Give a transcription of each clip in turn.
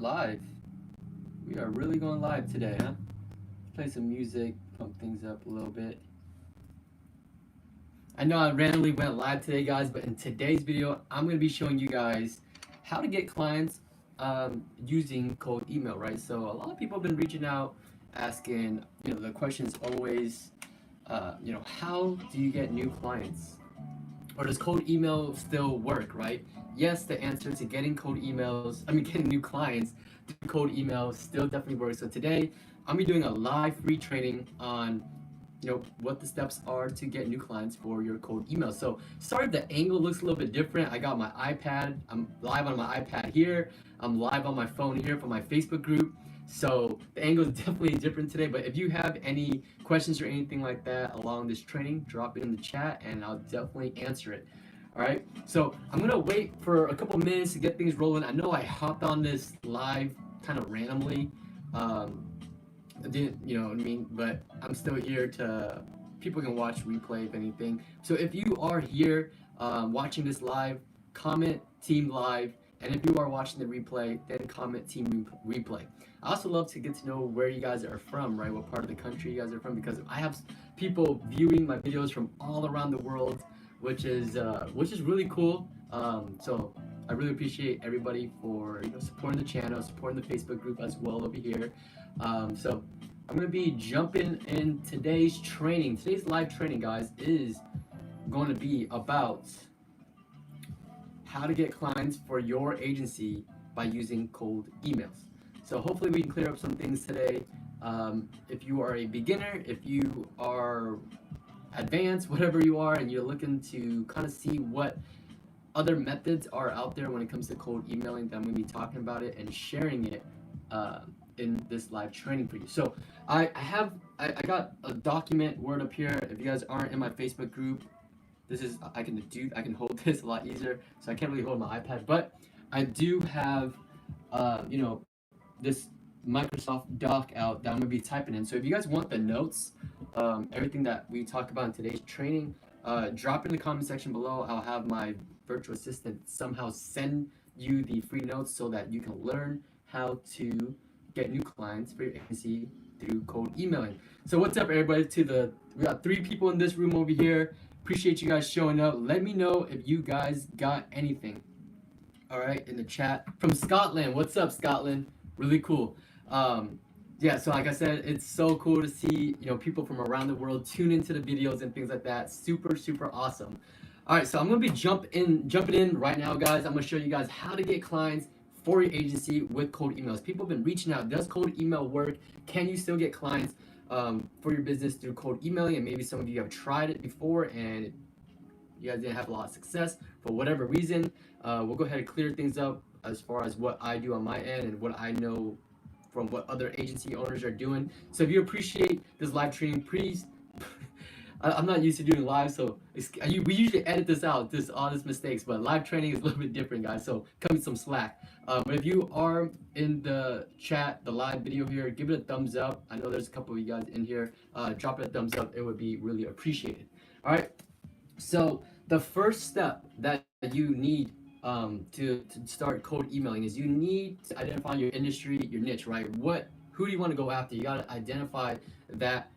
live. We are really going live today, huh? Play some music, pump things up a little bit. I know I randomly went live today, guys, but in today's video, I'm going to be showing you guys how to get clients using cold email, right? So a lot of people have been reaching out, asking, the question is always, how do you get new clients? Or does cold email still work, right? Yes, the answer to getting getting new clients through cold email still definitely works. So today, I'm gonna be doing a live free training on, what the steps are to get new clients for your cold email. So sorry if the angle looks a little bit different. I got my iPad. I'm live on my iPad here. I'm live on my phone here for my Facebook group. So the angle is definitely different today. But if you have any questions or anything like that along this training, drop it in the chat and I'll definitely answer it. All right. So I'm gonna wait for a couple minutes to get things rolling. I know I hopped on this live kind of randomly. You know what I mean? But I'm still here to. People can watch replay if anything. So if you are here watching this live, comment team live. And if you are watching the replay, then comment team replay. I also love to get to know where you guys are from, right? What part of the country you guys are from, because I have people viewing my videos from all around the world, which is really cool. So I really appreciate everybody for supporting the channel, supporting the Facebook group as well over here. So I'm gonna be jumping in today's training. Today's live training, guys, is going to be about how to get clients for your agency by using cold emails. So hopefully we can clear up some things today. If you are a beginner, if you are advanced, whatever you are, and you're looking to kind of see what other methods are out there when it comes to cold emailing, then I'm going to be talking about it and sharing it in this live training for you. So I got a document Word up here. If you guys aren't in my Facebook group, I can hold this a lot easier. So I can't really hold my iPad, but I do have this Microsoft doc out that I'm gonna be typing in. So if you guys want the notes, everything that we talk about in today's training, drop it in the comment section below. I'll have my virtual assistant somehow send you the free notes so that you can learn how to get new clients for your agency through cold emailing. So what's up, everybody? We got 3 people in this room over here. Appreciate you guys showing up. Let me know if you guys got anything. All right, in the chat from Scotland. What's up, Scotland? Really cool. Yeah, so like I said, it's so cool to see people from around the world tune into the videos and things like that. Super, super awesome. All right, so I'm gonna be jumping in right now, guys. I'm gonna show you guys how to get clients for your agency with cold emails. People have been reaching out. Does cold email work? Can you still get clients for your business through cold emailing? And maybe some of you have tried it before and you guys didn't have a lot of success for whatever reason. We'll go ahead and clear things up as far as what I do on my end and what I know from what other agency owners are doing. So if you appreciate this live training, please. I'm not used to doing live, so we usually edit this out, all these mistakes, but live training is a little bit different, guys, so cut me some slack. But if you are in the chat, the live video here, give it a thumbs up. I know there's a couple of you guys in here. Drop it a thumbs up. It would be really appreciated. All right, so the first step that you need to start cold emailing is you need to identify your industry, your niche, right? Who do you want to go after? You got to identify that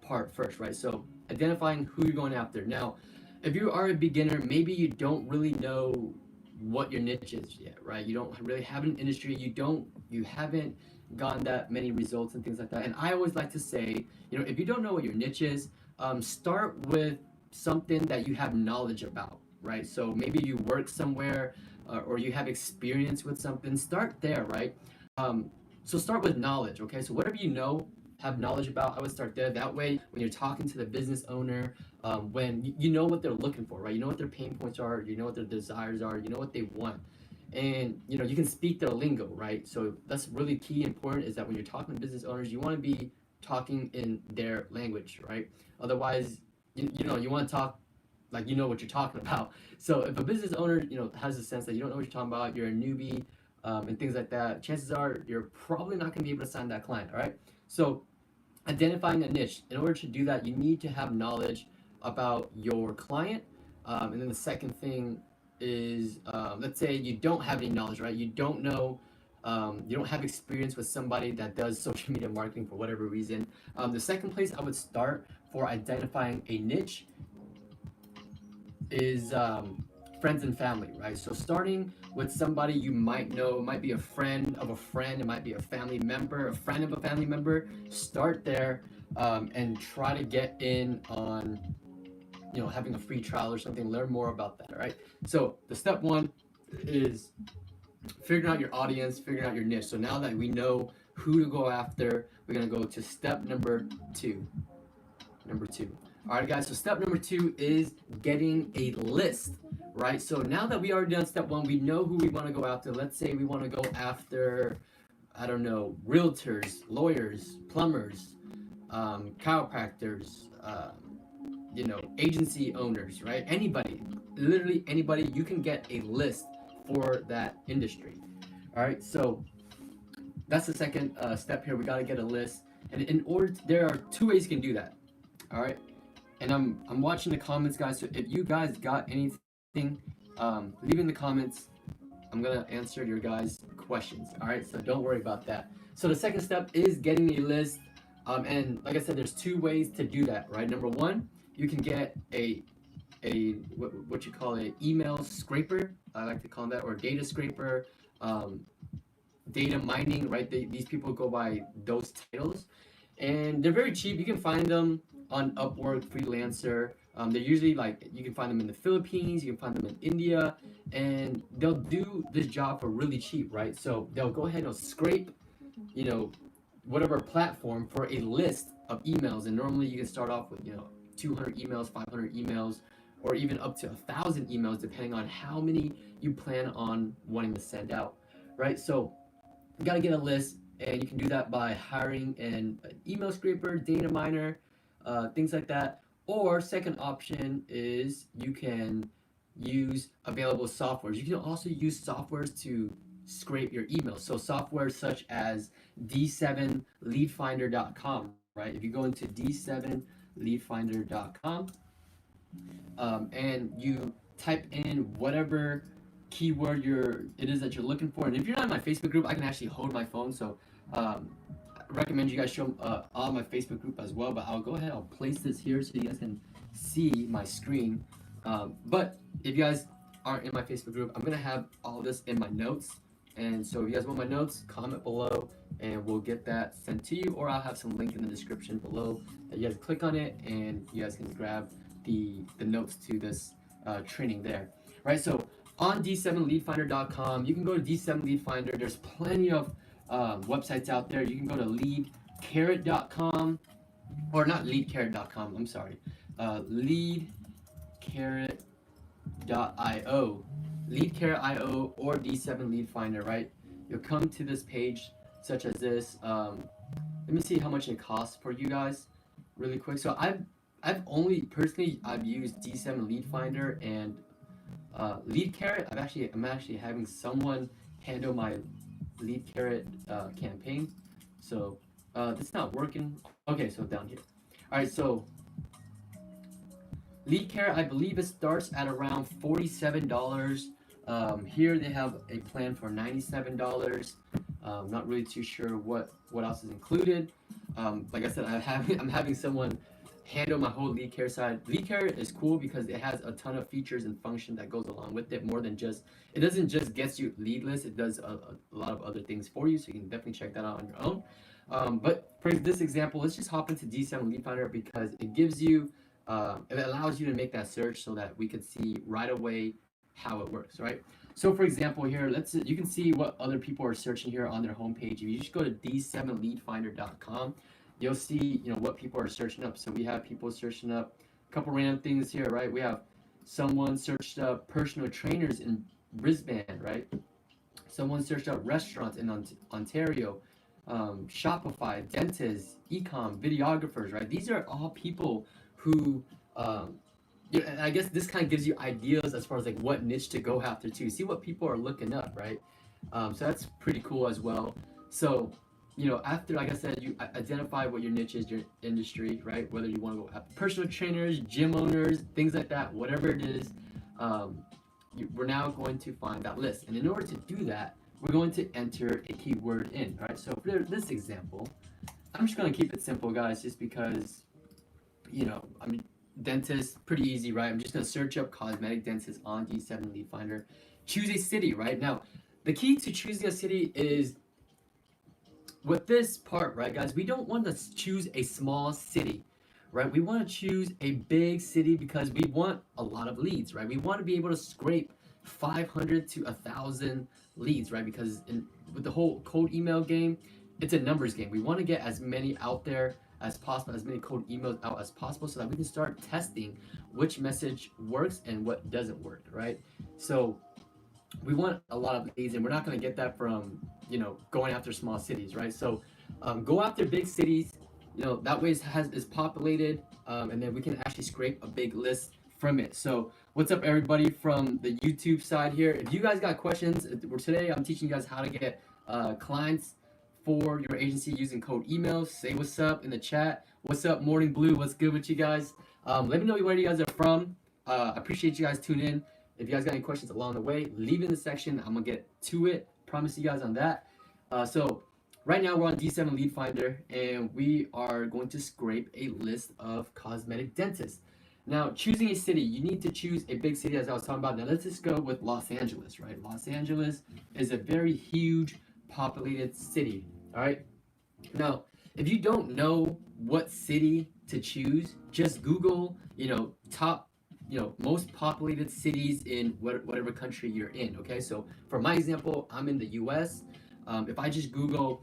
part first, right? So identifying who you're going after. Now, if you are a beginner, maybe you don't really know what your niche is yet, right? You don't really have an industry. You haven't gotten that many results and things like that. And I always like to say, if you don't know what your niche is, start with something that you have knowledge about, right? So maybe you work somewhere or you have experience with something. Start there, right? So start with knowledge, okay? So whatever you know, have knowledge about, I would start there. That way, when you're talking to the business owner, when you know what they're looking for, right? You know what their pain points are, you know what their desires are, you know what they want. And, you can speak their lingo, right? So that's really key important is that when you're talking to business owners, you want to be talking in their language, right? Otherwise, you want to talk like you know what you're talking about. So if a business owner, has a sense that you don't know what you're talking about, you're a newbie, and things like that, chances are you're probably not going to be able to sign that client, all right? So identifying a niche. In order to do that, you need to have knowledge about your client. And then the second thing is, let's say you don't have any knowledge, right? You don't know you don't have experience with somebody that does social media marketing for whatever reason. The second place I would start for identifying a niche is friends and family, right? So starting with somebody you might know, it might be a friend of a friend, it might be a family member, a friend of a family member. Start there, and try to get in on, having a free trial or something. Learn more about that, right? So the step one is figuring out your audience, figuring out your niche. So now that we know who to go after, we're gonna go to step number two. Number two. All right, guys. So step number two is getting a list, right? So now that we already done step one, we know who we want to go after. Let's say we want to go after, I don't know, realtors, lawyers, plumbers, chiropractors, agency owners, right? Anybody, literally anybody. You can get a list for that industry. All right. So that's the second step here. We got to get a list, and there are two ways you can do that. All right. And I'm watching the comments, guys. So if you guys got anything, leave in the comments. I'm gonna answer your guys' questions. All right, so don't worry about that. So the second step is getting a list, and like I said, there's two ways to do that, right? Number one, you can get what you call a email scraper. I like to call that, or data scraper, um, data mining, right? These people go by those titles, and they're very cheap. You can find them on Upwork, Freelancer. They're usually like, you can find them in the Philippines, you can find them in India, and they'll do this job for really cheap, right? So they'll go ahead and scrape, you know, whatever platform for a list of emails, and normally you can start off with 200 emails, 500 emails, or even up to 1,000 emails, depending on how many you plan on wanting to send out, right? So you got to get a list, and you can do that by hiring an email scraper, data miner, things like that. Or second option is you can use available softwares. You can also use softwares to scrape your emails. So software such as d7leadfinder.com, right? If you go into d7leadfinder.com, and you type in whatever keyword it is that you're looking for. And if you're not in my Facebook group, I can actually hold my phone. So I recommend you guys show on my Facebook group as well. But I'll go ahead, I'll place this here so you guys can see my screen. But if you guys aren't in my Facebook group, I'm gonna have all this in my notes. And so if you guys want my notes, comment below and we'll get that sent to you, or I'll have some link in the description below that you guys click on it and you guys can grab the notes to this training there, right? So on d7leadfinder.com, you can go to d7 leadfinder. There's plenty of websites out there. You can go to leadcarrot.com, or not leadcarrot.com, I'm sorry, leadcarrot.io, leadcarrot.io, or d7 leadfinder, right? You'll come to this page such as this. Let me see how much it costs for you guys really quick. So I've only personally I've used D7 Lead Finder and Lead Carrot. I'm actually having someone handle my Lead Carrot campaign. So it's not working. Okay, so down here. All right, so Lead Carrot, I believe it starts at around $47. Here they have a plan for $97. Not really too sure what else is included. Like I said, I'm having someone handle my whole lead care side. Lead care is cool because it has a ton of features and function that goes along with it. More than just, it doesn't just get you lead list. It does a lot of other things for you. So you can definitely check that out on your own. But for this example, let's just hop into D7 Lead Finder because it gives you, it allows you to make that search so that we could see right away how it works, right? So for example here, you can see what other people are searching here on their homepage. If you just go to d7leadfinder.com, you'll see what people are searching up. So we have people searching up a couple random things here, right? We have someone searched up personal trainers in Brisbane, right? Someone searched up restaurants in Ontario, Shopify, dentists, ecom, videographers, right? These are all people who I guess this kind of gives you ideas as far as like what niche to go after too. See what people are looking up, right? So that's pretty cool as well. So after, like I said, you identify what your niche is, your industry, right? Whether you want to go after personal trainers, gym owners, things like that, whatever it is, we're now going to find that list. And in order to do that, we're going to enter a keyword in. All right, so for this example, I'm just going to keep it simple, guys, just because, I'm dentist, pretty easy, right? I'm just going to search up cosmetic dentist on D7 Lead Finder. Choose a city, right? Now, the key to choosing a city is with this part, right, guys, we don't want to choose a small city, right? We want to choose a big city because we want a lot of leads, right? We want to be able to scrape 500 to 1,000 leads, right? Because with the whole cold email game, it's a numbers game. We want to get as many out there as possible, as many cold emails out as possible, so that we can start testing which message works and what doesn't work, right? So we want a lot of leads, and we're not going to get that from going after small cities, right? So go after big cities. That way is populated, and then we can actually scrape a big list from it. So what's up, everybody, from the YouTube side here? If you guys got questions, today I'm teaching you guys how to get clients for your agency using cold emails. Say what's up in the chat. What's up, Morning Blue? What's good with you guys? Let me know where you guys are from. I appreciate you guys tuning in. If you guys got any questions along the way, leave it in the section. I'm gonna get to it. Promise you guys on that. So right now we're on D7 Lead Finder, and we are going to scrape a list of cosmetic dentists. Now, choosing a city, you need to choose a big city, as I was talking about. Now let's just go with Los Angeles, right? Los Angeles is a very huge populated city. All right. Now, if you don't know what city to choose, just Google, top most populated cities in whatever country you're in. Okay, so for my example, I'm in the U.S. If I just Google,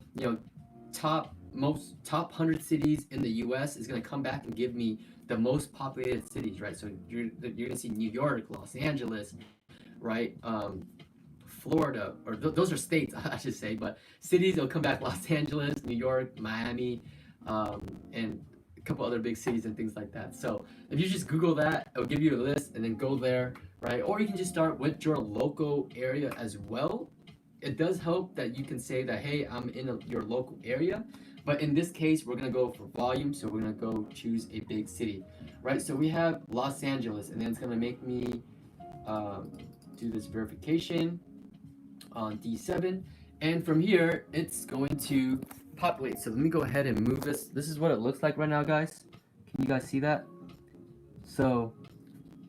top 100 cities in the U.S., is going to come back and give me the most populated cities, right? So you're going to see New York, Los Angeles, right? Florida, or those are states, I should say, but cities, it'll come back Los Angeles, New York, Miami, and couple other big cities and things like that. So if you just Google that, it'll give you a list, and then go there, right? Or you can just start with your local area as well. It does help that you can say that, hey, I'm in your local area, but in this case, we're gonna go for volume, so we're gonna go choose a big city, right? So we have Los Angeles, and then it's gonna make me do this verification on D7, and from here, it's going to populate. So let me go ahead and move this. This is what it looks like right now, guys. Can you guys see that? So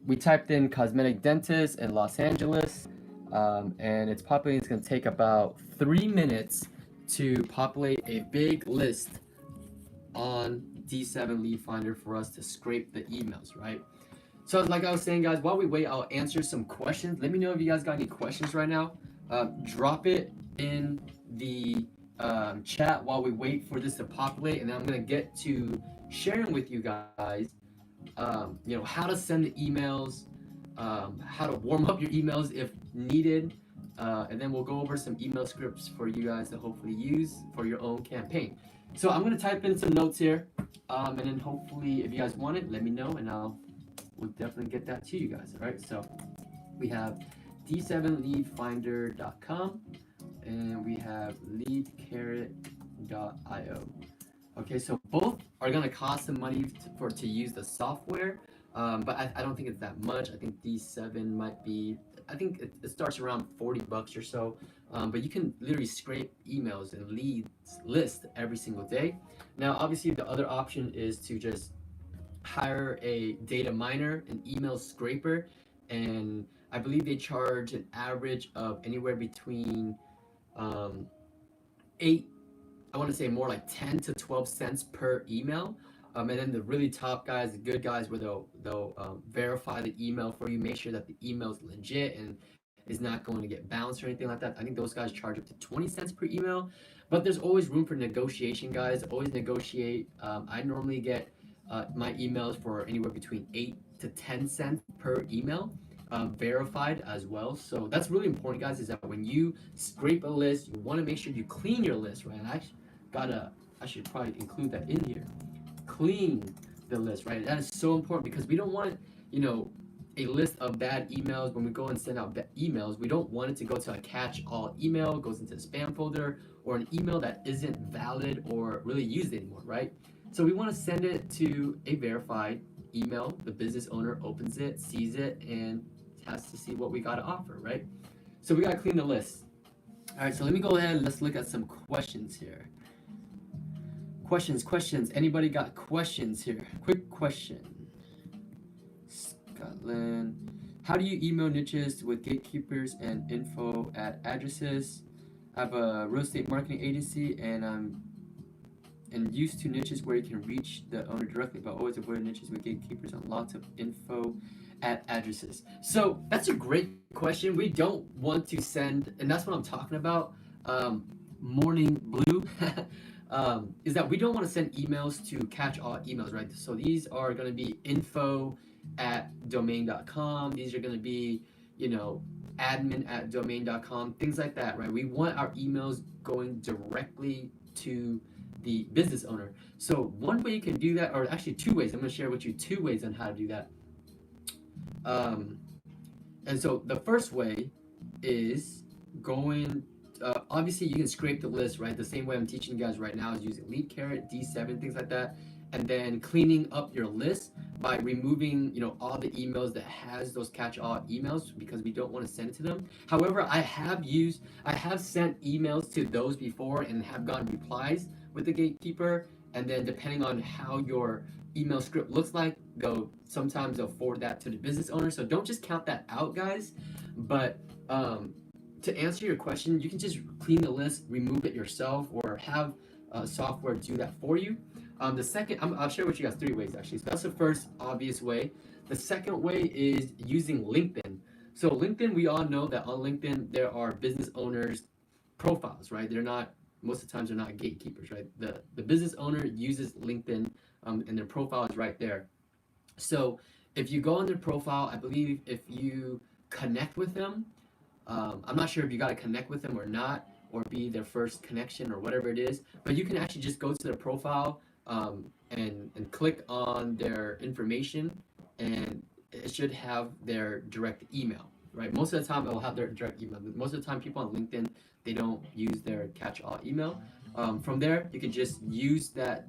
we typed in cosmetic dentist in Los Angeles, and it's populating. It's going to take about 3 minutes to populate a big list on D7 Lead Finder for us to scrape the emails, right? So like I was saying, guys, while we wait, I'll answer some questions. Let me know if you guys got any questions right now. Drop it in the chat while we wait for this to populate, and then I'm gonna get to sharing with you guys, how to send the emails, how to warm up your emails if needed, and then we'll go over some email scripts for you guys to hopefully use for your own campaign. So I'm gonna type in some notes here, and then hopefully, if you guys want it, let me know, and we'll definitely get that to you guys. All right, so we have d7leadfinder.com, and we have leadcarrot.io. Okay, so both are gonna cost some money to use the software, but I don't think it's that much. I think D7 might be, I think it starts around $40 or so, but you can literally scrape emails and leads list every single day. Now, obviously, the other option is to just hire a data miner, an email scraper, and I believe they charge an average of anywhere between 8, I want to say more like 10 to 12 cents per email. And then the really top guys, the good guys, where they'll verify the email for you, make sure that the email is legit and is not going to get bounced or anything like that. I think those guys charge up to 20 cents per email, but there's always room for negotiation, guys. Always negotiate. I normally get my emails for anywhere between 8 to 10 cents per email. Verified as well. So that's really important, guys, is that when you scrape a list, you want to make sure you clean your list, right? And I should probably include that in here. Clean the list, right? That is so important, because we don't want, a list of bad emails. When we go and send out emails, we don't want it to go to a catch-all email, goes into the spam folder, or an email that isn't valid or really used anymore, right? So we want to send it to a verified email. The business owner opens it, sees it, and has to see what we got to offer, right? So we got to clean the list. All right, so let me go ahead and let's look at some questions here. Questions. Anybody got questions here? Quick question. Scotland. How do you email niches with gatekeepers and info at addresses? I have a real estate marketing agency and I'm used to niches where you can reach the owner directly, but always avoid niches with gatekeepers and lots of info at addresses. So that's a great question. We don't want to send, and that's what I'm talking about. Morning blue. Is that we don't want to send emails to catch all emails, right? So these are going to be info at domain.com. These are going to be, admin at domain.com, things like that, right? We want our emails going directly to the business owner. So one way you can do that, or actually two ways, I'm going to share with you two ways on how to do that. And so the first way is going, obviously you can scrape the list, right? The same way I'm teaching you guys right now is using lead carrot, D7, things like that. And then cleaning up your list by removing, all the emails that has those catch-all emails because we don't want to send it to them. However, I have sent emails to those before and have gotten replies with the gatekeeper. And then depending on how your email script looks like, sometimes they'll forward that to the business owner. So don't just count that out, guys. But to answer your question, you can just clean the list, remove it yourself, or have software do that for you. The second, I'll share with you guys three ways actually. So that's the first obvious way. The second way is using LinkedIn. So LinkedIn, we all know that on LinkedIn there are business owners' profiles, right? Most of the times they're not gatekeepers, right? The business owner uses LinkedIn, and their profile is right there. So if you go on their profile, I believe if you connect with them, I'm not sure if you got to connect with them or not, or be their first connection or whatever it is, but you can actually just go to their profile and click on their information, and it should have their direct email, right? Most of the time it will have their direct email. Most of the time people on LinkedIn, they don't use their catch-all email. From there, you can just use that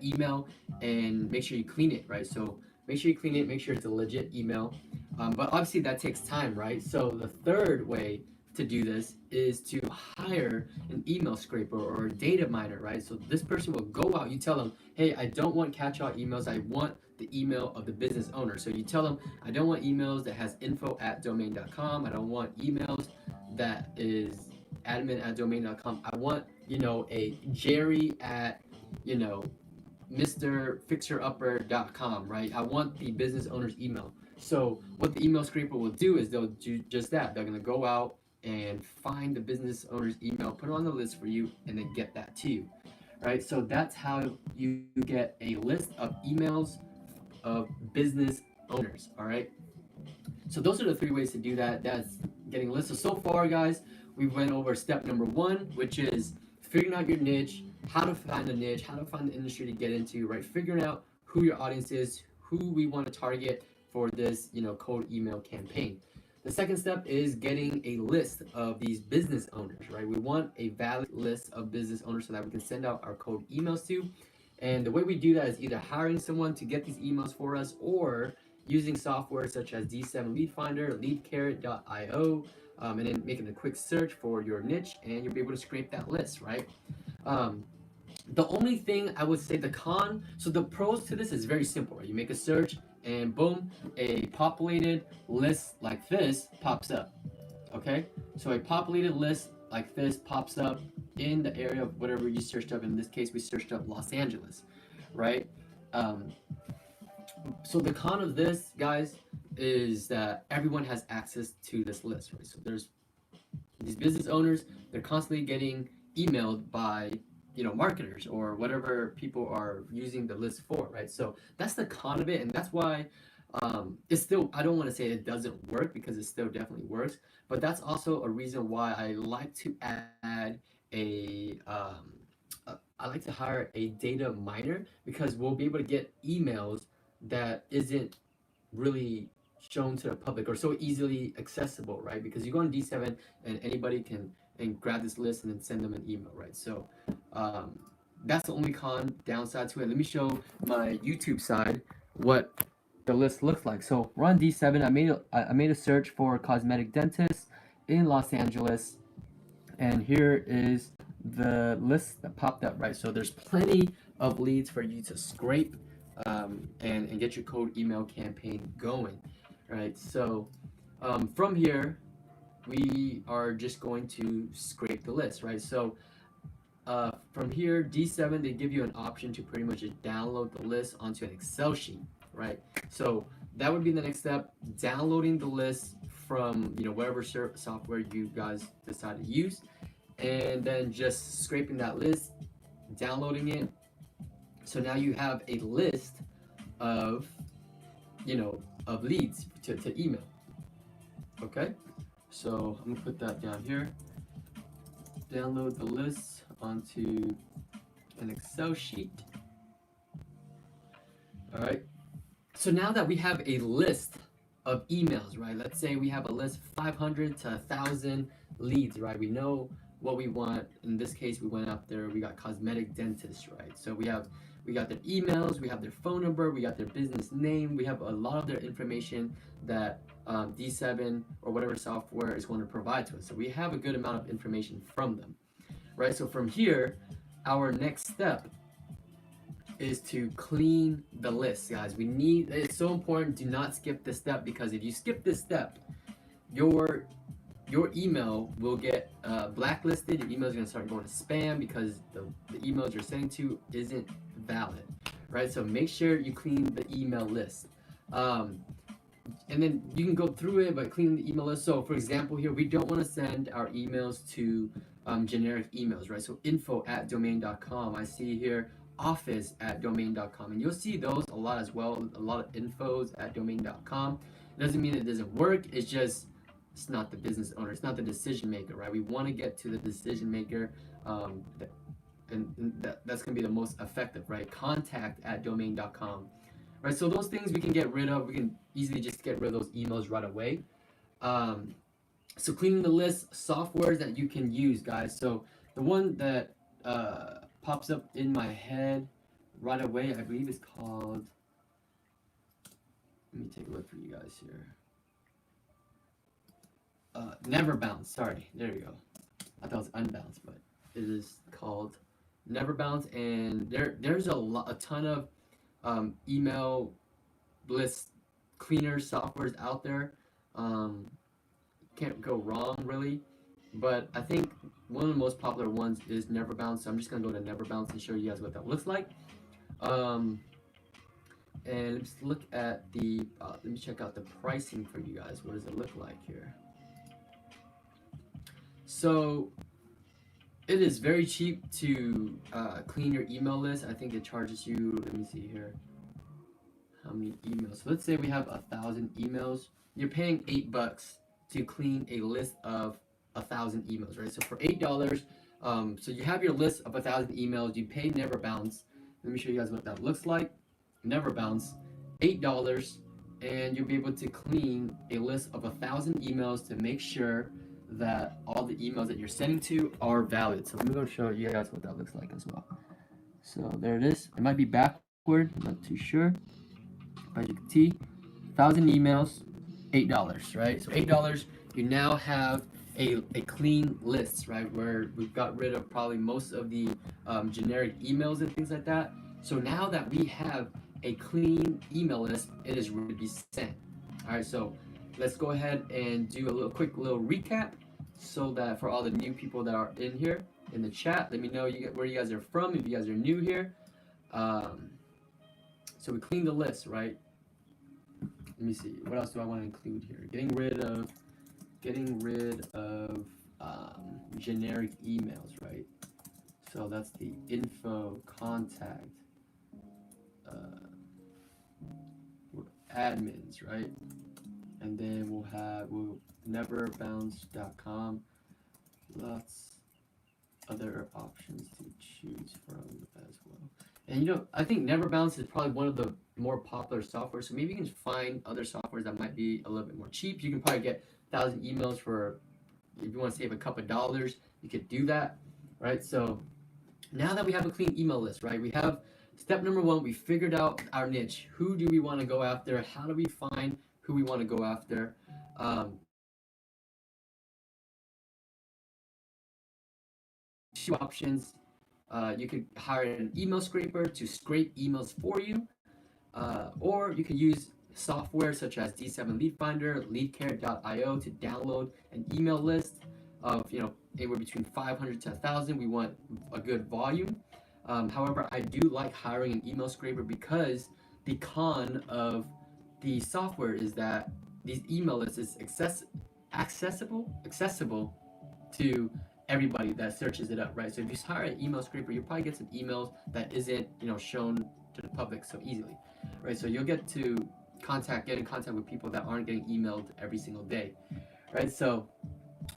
email and make sure you clean it, right? So make sure you clean it, make sure it's a legit email. But obviously that takes time, right? So the third way to do this is to hire an email scraper or a data miner, right? So this person will go out, you tell them, hey, I don't want catch-all emails, I want the email of the business owner. So you tell them, I don't want emails that has info at domain.com, I don't want emails that is admin at domain.com, I want, a Jerry at, MrFixerUpper.com, right? I want the business owner's email. So what the email scraper will do is they'll do just that. They're going to go out and find the business owner's email, put it on the list for you, and then get that to you, right? So that's how you get a list of emails of business owners, all right? So those are the three ways to do that. That's getting a list. So far, guys, we went over step number one, which is figuring out your niche, how to find a niche, how to find the industry to get into, right? Figuring out who your audience is, who we want to target for this, cold email campaign. The second step is getting a list of these business owners, right? We want a valid list of business owners so that we can send out our cold emails to. And the way we do that is either hiring someone to get these emails for us or using software such as D7 Lead Finder, leadcarrot.io, and then making a quick search for your niche, and you'll be able to scrape that list, right? The only thing I would say, so the pros to this is very simple, right? You make a search and boom, a populated list like this pops up, okay? So a populated list like this pops up in the area of whatever you searched up. In this case, we searched up Los Angeles, right? So the con of this, guys, is that everyone has access to this list, right? So there's these business owners, they're constantly getting emailed by marketers or whatever people are using the list for, right? So that's the con of it, and that's why it's still, I don't want to say it doesn't work because it still definitely works, but that's also a reason why I like to add I like to hire a data miner, because we'll be able to get emails that isn't really shown to the public or so easily accessible, right? Because you go on D7 and anybody can grab this list and then send them an email, right? So that's the only downside to it. Let me show my YouTube side what the list looks like. So we're on D7. I made a search for cosmetic dentist, in Los Angeles, and here is the list that popped up, right? So there's plenty of leads for you to scrape and get your cold email campaign going, right? So from here, we are just going to scrape the list, right? So from here, D7, they give you an option to pretty much just download the list onto an Excel sheet, right? So that would be the next step, downloading the list from whatever software you guys decide to use, and then just scraping that list, downloading it. So now you have a list of of leads to email. Okay, so I'm gonna put that down here. Download the list onto an Excel sheet. All right. So now that we have a list of emails, right? Let's say we have a list of 500 to 1,000 leads, right? We know what we want. In this case, we went after, we got cosmetic dentists, right? So we got their emails, we have their phone number, we got their business name, we have a lot of their information that D7 or whatever software is going to provide to us. So we have a good amount of information from them, right? So from here, our next step is to clean the list, guys. It's so important. Do not skip this step, because if you skip this step, your email will get blacklisted. Your email is going to start going to spam because the emails you're sending to isn't valid, right? So make sure you clean the email list. And then you can go through it, but clean the email list. So for example, here, we don't want to send our emails to generic emails, right? So info@domain.com. I see here office@domain.com, and you'll see those a lot as well. A lot of infos@domain.com. It doesn't mean it doesn't work. It's not the business owner. It's not the decision maker, right? We want to get to the decision maker, and that's going to be the most effective, right? Contact@domain.com, right? So those things we can get rid of. We can easily just get rid of those emails right away. So cleaning the list, softwares that you can use, guys. So the one that pops up in my head right away, I believe is called, let me take a look for you guys here. Never Bounce. Sorry, there you go. I thought it was Unbounce, but it is called Never Bounce, and there's a ton of email list cleaner softwares out there. Can't go wrong really, but I think one of the most popular ones is Never Bounce. So I'm just gonna go to Never Bounce and show you guys what that looks like. And let's look at the let me check out the pricing for you guys. What does it look like here? So it is very cheap to clean your email list. I think it charges you, let me see here, how many emails. So let's say we have 1,000 emails. You're paying $8 to clean a list of 1,000 emails, right? So for $8, so you have your list of 1,000 emails. You pay Never Bounce. Let me show you guys what that looks like. Never Bounce, $8, and you'll be able to clean a list of 1,000 emails to make sure that all the emails that you're sending to are valid. So I'm going to show you guys what that looks like as well. So there it is. It might be backward, I'm not too sure. As you can see, 1,000 emails, $8, right? So $8, you now have a clean list, right? Where we've got rid of probably most of the generic emails and things like that. So now that we have a clean email list, it is ready to be sent. All right, so let's go ahead and do a quick little recap, so that for all the new people that are in here in the chat, let me know where you guys are from if you guys are new here. So we cleaned the list, right? Let me see, what else do I want to include here? Getting rid of generic emails, right? So that's the info, contact, admins, right? And then we'll neverbounce.com. Lots other options to choose from as well. And I think Never Bounce is probably one of the more popular software. So maybe you can find other softwares that might be a little bit more cheap. You can probably get 1,000 emails for, if you want to save a couple of dollars, you could do that, right? So now that we have a clean email list, right? We have step number one. We figured out our niche. Who do we want to go after? How do we find who we want to go after? two options. You could hire an email scraper to scrape emails for you, or you could use software such as D7 Lead Finder, leadcare.io to download an email list of anywhere between 500 to 1,000. We want a good volume. However, I do like hiring an email scraper because the con of the software is that these email lists is accessible to everybody that searches it up, right? So if you hire an email scraper, you'll probably get some emails that isn't shown to the public so easily, right? So you'll get in contact with people that aren't getting emailed every single day, right? So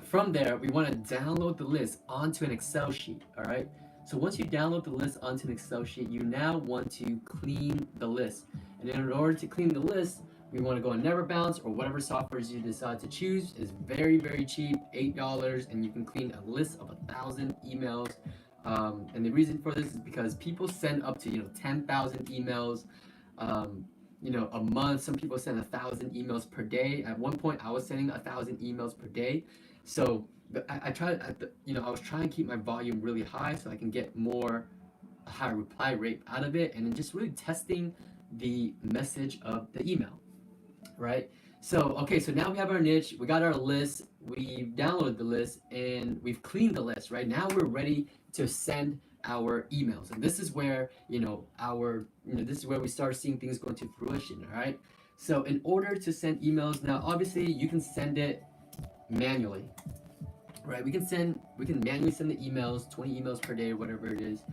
from there, we want to download the list onto an Excel sheet, all right? So once you download the list onto an Excel sheet, you now want to clean the list. And in order to clean the list, we want to go on NeverBounce or whatever softwares you decide to choose. It's very, very cheap, $8, and you can clean a list of 1,000 emails. And the reason for this is because people send up to 10,000 emails. A month. Some people send 1,000 emails per day. At one point, I was sending 1,000 emails per day. So I was trying to keep my volume really high so I can get a higher reply rate out of it, and then just really testing the message of the email, right? So now we have our niche, we got our list, we've downloaded the list, and we've cleaned the list, right? Now we're ready to send our emails, and this is where this is where we start seeing things go into fruition. All right, so in order to send emails, now obviously you can send it manually, right? We can manually send the emails, 20 emails per day, whatever it is,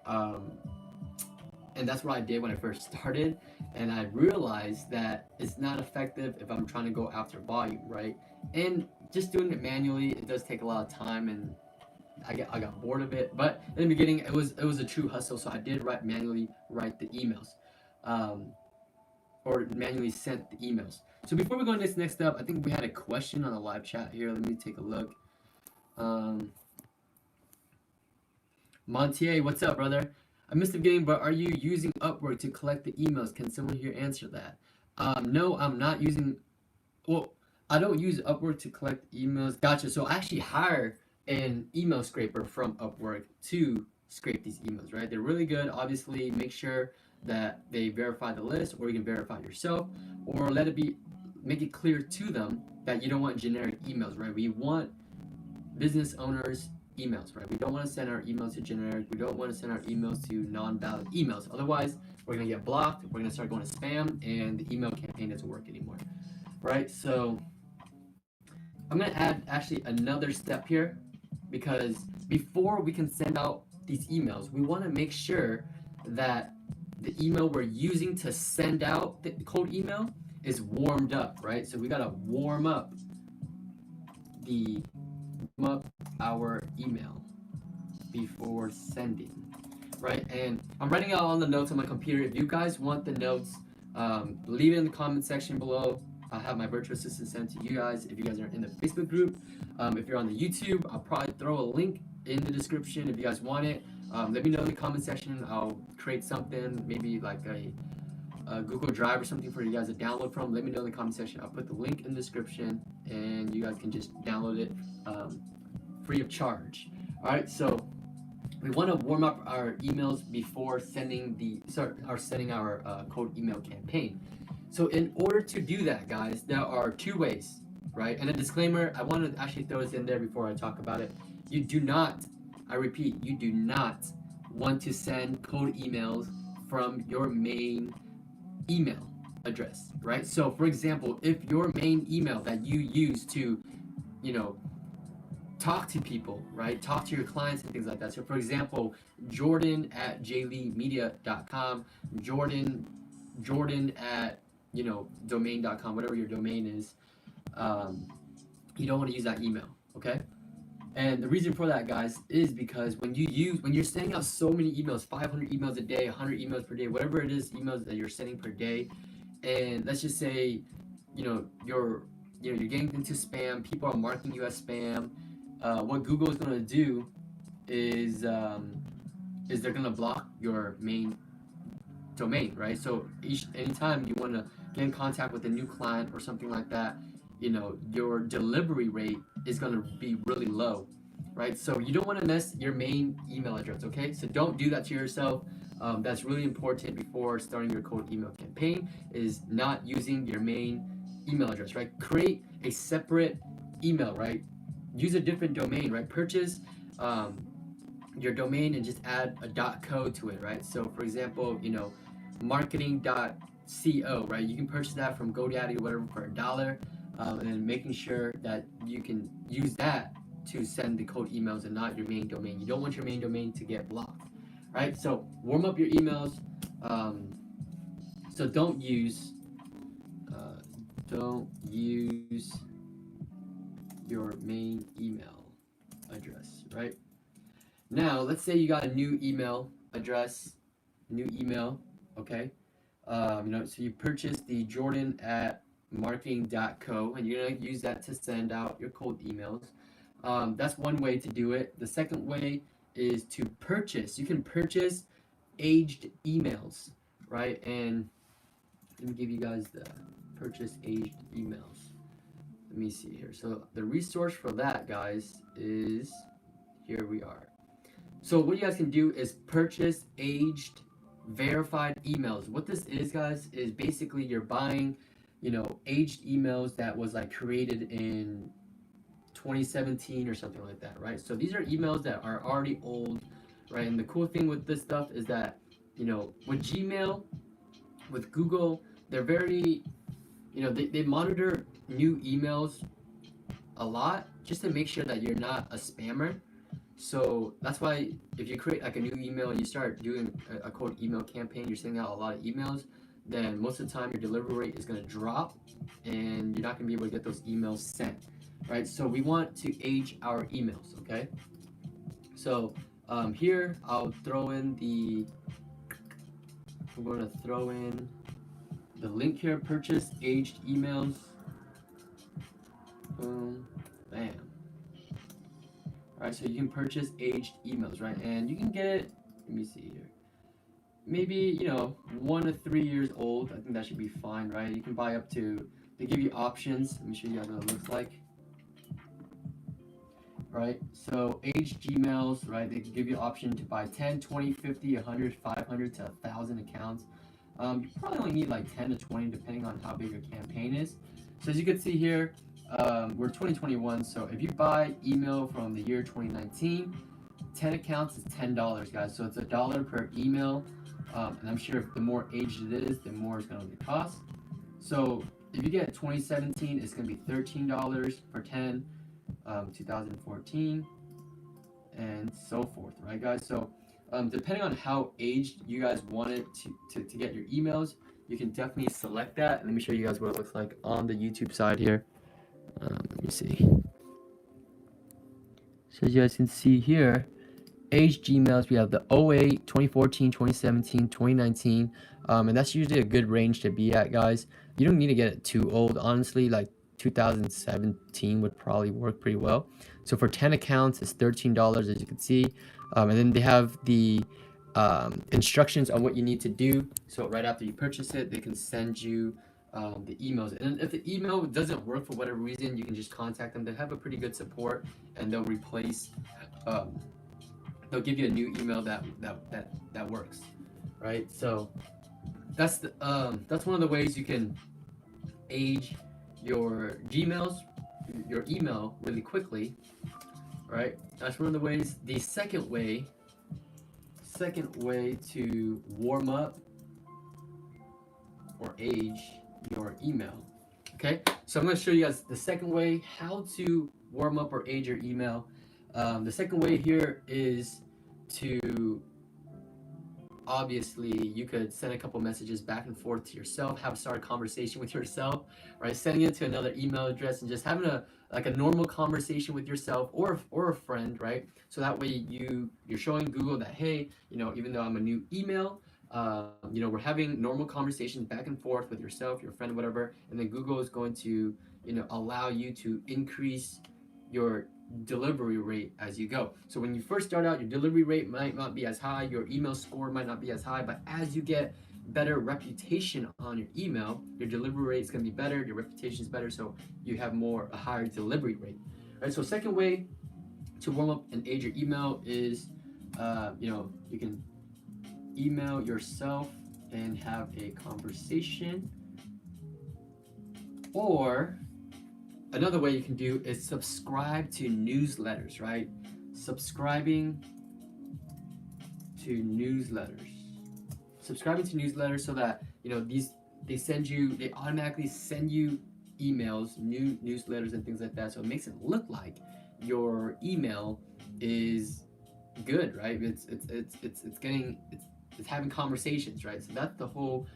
and that's what I did when I first started, and I realized that it's not effective if I'm trying to go after volume, right? And just doing it manually, it does take a lot of time, and I got bored of it. But in the beginning, it was a true hustle, so I did manually write the emails, or manually sent the emails. So before we go into this next step, I think we had a question on the live chat here. Let me take a look. Montier, what's up, brother? I missed the beginning, but are you using Upwork to collect the emails? Can someone here answer that? No, I'm not using. Well, I don't use Upwork to collect emails. Gotcha. So I actually hire an email scraper from Upwork to scrape these emails, right? They're really good. Obviously, make sure that they verify the list, or you can verify yourself, or make it clear to them that you don't want generic emails, right? We want business owners emails, right? We don't want to send our emails to generic. We don't want to send our emails to non-valid emails. Otherwise, we're going to get blocked. We're going to start going to spam, and the email campaign doesn't work anymore, right? So I'm going to add actually another step here, because before we can send out these emails, we want to make sure that the email we're using to send out the cold email is warmed up, right? So we got to warm up our email before sending, right? And I'm writing out all the notes on my computer. If you guys want the notes, leave it in the comment section below. I'll have my virtual assistant send to you guys. If you guys are in the Facebook group, if you're on the YouTube, I'll probably throw a link in the description if you guys want it. Let me know in the comment section. I'll create something, maybe like a Google Drive or something for you guys to download from. Let me know in the comment section. I'll put the link in the description, and you guys can just download it free of charge. All right, so we want to warm up our emails before sending our cold email campaign. So in order to do that, guys, there are two ways, right? And a disclaimer, I want to actually throw this in there before I talk about it. You do not, I repeat, you do not want to send cold emails from your main email address, right? So for example, if your main email that you use to, talk to people, right? Talk to your clients and things like that. So for example, Jordan@JLEmedia.com, Jordan at domain.com, whatever your domain is, you don't want to use that email, okay? And the reason for that, guys, is because when you're sending out so many emails, 500 emails a day, 100 emails per day, whatever it is, emails that you're sending per day, and let's just say, you're getting into spam, people are marking you as spam, what Google is going to do is they're going to block your main domain, right? So anytime you want to get in contact with a new client or something like that, your delivery rate is going to be really low. right? So you don't want to mess your main email address, okay? So don't do that to yourself. That's really important before starting your cold email campaign, is not using your main email address, right? Create a separate email, right? Use a different domain, right? Purchase your domain and just add a .co to it, right? So for example, marketing.co, right? You can purchase that from GoDaddy or whatever for $1, and then making sure that you can use that to send the cold emails and not your main domain. You don't want your main domain to get blocked, right? So warm up your emails. So don't use your main email address, right? Now, let's say you got a new email address, new email, okay? So you purchased the Jordan at marketing.co, and you're gonna use that to send out your cold emails. That's one way to do it. The second way is to purchase. You can purchase aged emails, right? And let me give you guys the purchase aged emails. Let me see here. So the resource for that, guys, is here we are. So what you guys can do is purchase aged verified emails. What this is, guys, is basically you're buying, aged emails that was like created in 2017 or something like that, right? So these are emails that are already old, right? And the cool thing with this stuff is that, with Gmail, with Google, they're very, they monitor new emails a lot just to make sure that you're not a spammer. So that's why if you create like a new email and you start doing a cold email campaign, you're sending out a lot of emails, then most of the time your delivery rate is going to drop and you're not going to be able to get those emails sent, right? So we want to age our emails, okay? So here I'm going to throw in the link here, purchase aged emails. Boom, bam. Alright, so you can purchase aged emails, right? And you can get it, let me see here. Maybe, 1 to 3 years old. I think that should be fine, right? You can buy up to, they give you options. Let me show you guys what it looks like. Right? So aged Gmails, right? They can give you an option to buy 10, 20, 50, 100, 500 to 1,000 accounts. You probably only need like 10 to 20 depending on how big your campaign is. So as you can see here, we're 2021, so if you buy email from the year 2019, 10 accounts is $10, guys. So it's $1 per email, and I'm sure if the more aged it is, the more it's going to cost. So if you get 2017, it's going to be $13 for 10, 2014, and so forth, right, guys? So depending on how aged you guys want it to get your emails, you can definitely select that. And let me show you guys what it looks like on the YouTube side here. Let me see. So as you guys can see here, aged Gmails, we have the 08, 2014, 2017, 2019, and that's usually a good range to be at, guys. You don't need to get it too old, honestly. Like 2017 would probably work pretty well. So for 10 accounts, it's $13, as you can see, and then they have the instructions on what you need to do. So right after you purchase it, they can send you the emails, and if the email doesn't work for whatever reason, you can just contact them. They have a pretty good support, and they'll replace they'll give you a new email that works, right? So that's one of the ways you can age your Gmails, your email really quickly, right? That's one of the ways. The second way to warm up or age your email. Okay, so I'm going to show you guys the second way how to warm up or age your email. The second way here is to, obviously, you could send a couple messages back and forth to yourself, start a conversation with yourself, right? Sending it to another email address and just having a normal conversation with yourself or a friend, right? So that way you're showing Google that, hey, even though I'm a new email, we're having normal conversations back and forth with yourself, your friend, whatever, and then Google is going to, allow you to increase your delivery rate as you go. So when you first start out, your delivery rate might not be as high, your email score might not be as high, but as you get better reputation on your email, your delivery rate is going to be better, your reputation is better, so you have a higher delivery rate. Right? So second way to warm up and age your email is, you can email yourself and have a conversation. Or another way you can do is subscribe to newsletters, right? Subscribing to newsletters. Subscribing to newsletters so that they automatically send you emails, new newsletters and things like that. So it makes it look like your email is good, right? It's having conversations, right? So that's the whole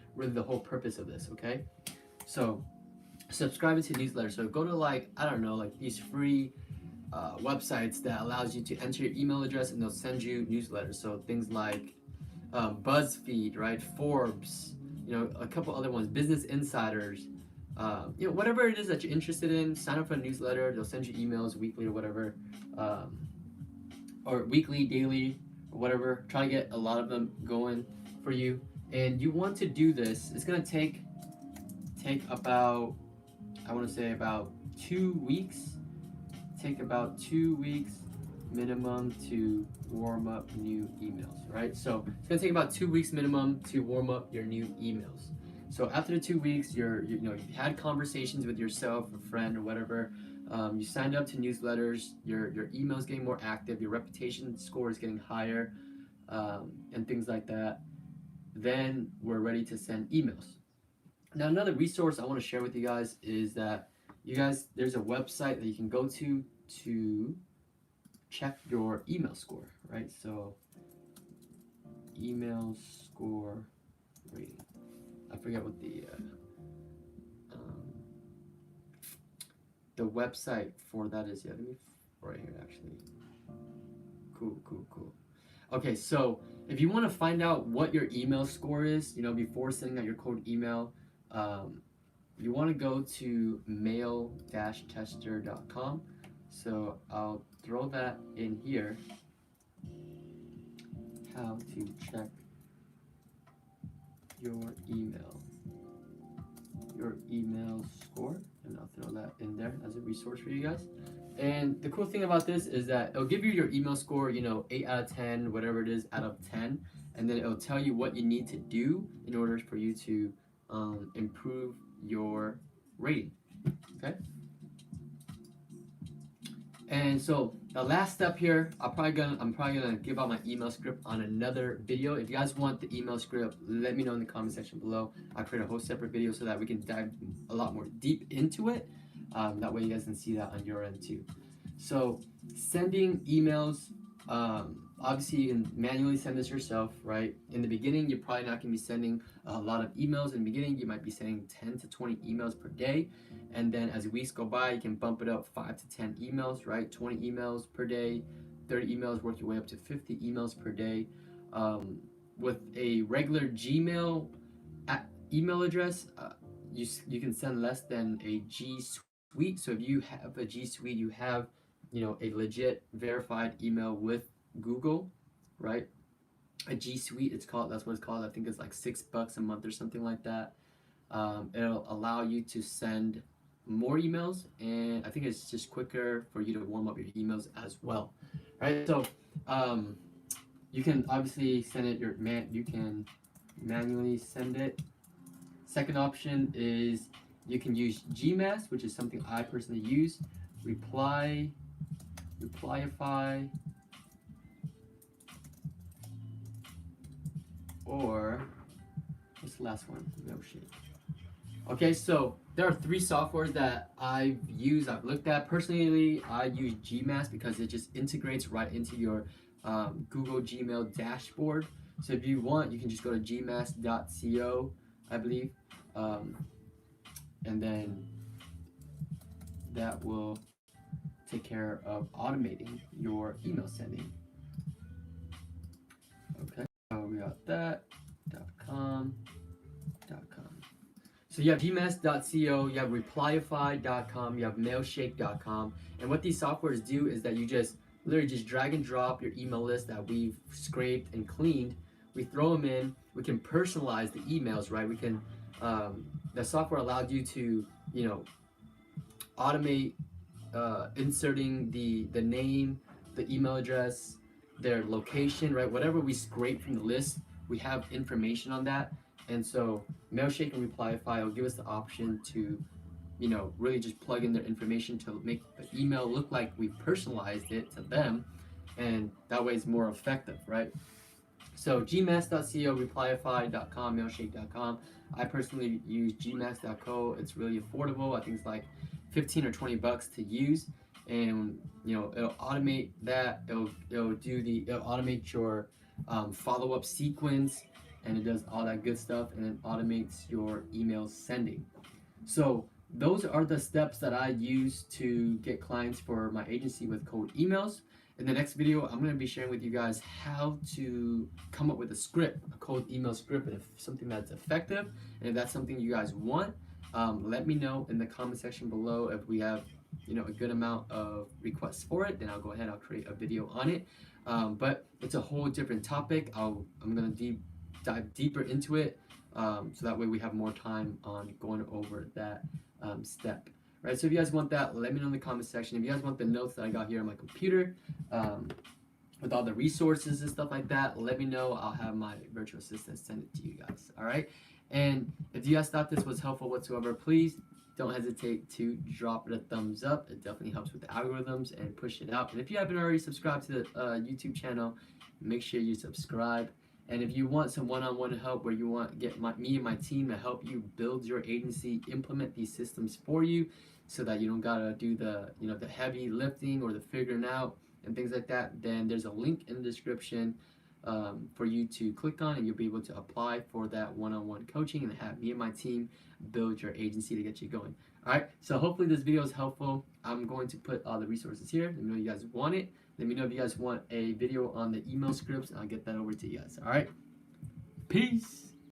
purpose of this, okay? So subscribing to newsletters. So go to like these free websites that allows you to enter your email address and they'll send you newsletters. So things like BuzzFeed, right? Forbes, a couple other ones, Business Insiders, whatever it is that you're interested in, sign up for a newsletter. They'll send you emails weekly or whatever, or weekly, daily, or whatever. Try to get a lot of them going for you. And you want to do this. It's gonna take about, I want to say about 2 weeks. Take about 2 weeks minimum to warm up new emails, right? So it's gonna take about 2 weeks minimum to warm up your new emails. So after the 2 weeks, you've had conversations with yourself, a friend, or whatever. You signed up to newsletters. Your email's getting more active. Your reputation score is getting higher, and things like that. Then we're ready to send emails. Now, another resource I want to share with you guys is that there's a website that you can go to check your email score, right? So email score rating. I forget what the website for that is. Yeah, let me right here actually. Cool. Okay, so if you want to find out what your email score is, before sending out your cold email, you want to go to mail-tester.com. So I'll throw that in here. How to check your email score, and I'll throw that in there as a resource for you guys. And the cool thing about this is that it'll give you your email score, 8 out of 10, whatever it is, out of 10, and then it'll tell you what you need to do in order for you to improve your rating. Okay. And so the last step here, I'm probably gonna give out my email script on another video. If you guys want the email script, let me know in the comment section below. I'll create a whole separate video so that we can dive a lot more deep into it. That way you guys can see that on your end too. So sending emails, obviously you can manually send this yourself, right? In the beginning, you're probably not gonna be sending a lot of emails. In the beginning, you might be sending 10 to 20 emails per day. And then as weeks go by, you can bump it up 5 to 10 emails, right? 20 emails per day, 30 emails, work your way up to 50 emails per day. With a regular Gmail email address, you can send less than a G Suite. So if you have a G Suite, you have a legit verified email with Google, right? A G Suite, that's what it's called. I think it's like $6 a month or something like that. It'll allow you to send more emails, and I think it's just quicker for you to warm up your emails as well, right? So you can obviously send it you can manually send it. Second option is you can use Gmass, which is something I personally use. Replyify, or what's the last one? Mailshake. Okay, so there are 3 softwares that I've looked at. Personally, I use Gmass because it just integrates right into your Google Gmail dashboard. So if you want, you can just go to gmass.co, I believe, and then that will take care of automating your email sending. Okay, so we got that, .com. So you have gmass.co, you have replyify.com, you have mailshake.com, and what these softwares do is that you just literally just drag and drop your email list that we've scraped and cleaned. We throw them in. We can personalize the emails, right? We can. The software allowed you to, automate inserting the name, the email address, their location, right? Whatever we scrape from the list, we have information on that. And so Mailshake and Replyify will give us the option to, really just plug in their information to make the email look like we personalized it to them, and that way it's more effective, right? So gmax.co, replyify.com, mailshake.com. I personally use gmax.co. It's really affordable. I think it's like 15 or 20 bucks to use, and it'll automate that. It'll automate your follow-up sequence, and it does all that good stuff, and then automates your email sending. So those are the steps that I use to get clients for my agency with cold emails. In the next video, I'm going to be sharing with you guys how to come up with a script, a cold email script, and if something that's effective, and if that's something you guys want, let me know in the comment section below. If we have a good amount of requests for it, then I'll go ahead, I'll create a video on it. But it's a whole different topic. I'm going to dive deeper into it, so that way we have more time on going over that step. Right, so if you guys want that, let me know in the comment section. If you guys want the notes that I got here on my computer, with all the resources and stuff like that, let me know. I'll have my virtual assistant send it to you guys. All right, and if you guys thought this was helpful whatsoever, please don't hesitate to drop it a thumbs up. It definitely helps with the algorithms and push it out. And if you haven't already subscribed to the YouTube channel, make sure you subscribe. And if you want some one-on-one help, where you want get me and my team to help you build your agency, implement these systems for you, so that you don't gotta do the the heavy lifting or the figuring out and things like that, then there's a link in the description for you to click on, and you'll be able to apply for that one-on-one coaching and have me and my team build your agency to get you going. All right, so hopefully this video is helpful. I'm going to put all the resources here. Let me know you guys want it. Let me know if you guys want a video on the email scripts, and I'll get that over to you guys. All right, peace.